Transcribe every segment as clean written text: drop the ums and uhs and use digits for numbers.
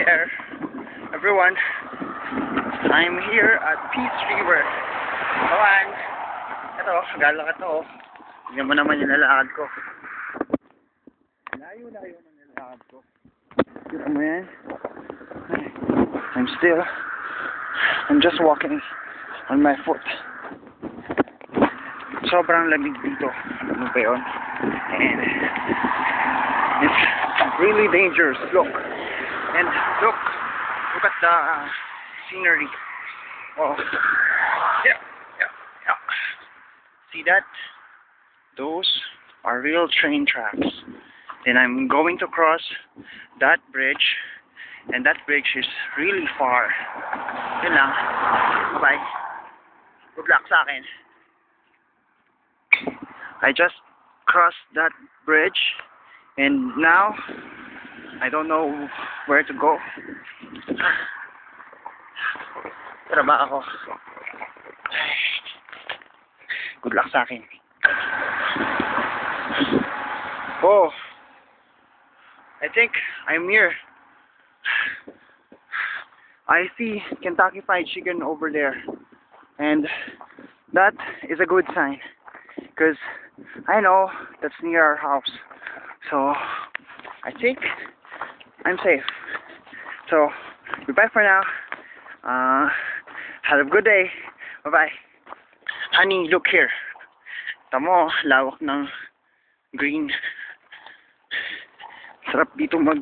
there, everyone. I'm here at Peace River. Kawan, ito, galak ito. Tingnan mo naman yung lalakad ko. Layo-layo ng lalakad ko. Tingnan mo yan. I'm just walking on my foot. Sobrang lamig dito. Alam mo ba yun? And it's really dangerous. Look. And look at the scenery. Oh. Yeah. See that? Those are real train tracks. And I'm going to cross that bridge. And that bridge is really far. Yun lang. Bye-bye. Good luck sa akin. I just crossed that bridge. And now, I don't know where to go. Trabaho ako. Good luck sa akin. Oh, I think I'm here. I see Kentucky Fried Chicken over there. And that is a good sign. Because I know that's near our house. So, I think I'm safe. So, goodbye for now. Have a good day. Bye-bye. Honey, look here. Tamo, lawak ng green. Sarap dito no?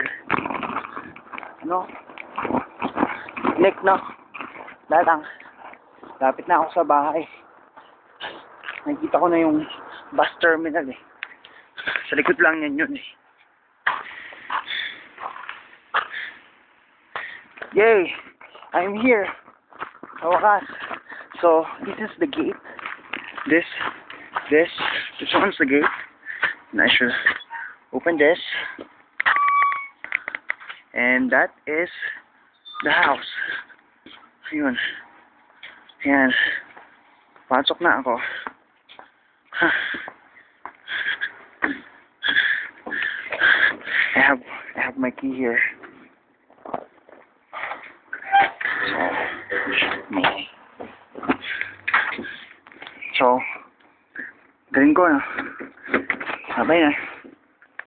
Datang. Lapit na ako sa bahay. Nakikita ko na yung bus terminal eh. Sa likod lang yan yun eh. Yay! I'm here. Sa wakas. So, this is the gate. This one's the gate. And I should open this. And that is the house. Yun. Yan. Pasok na ako. I have my key here. So, galing ko na. Sabay na.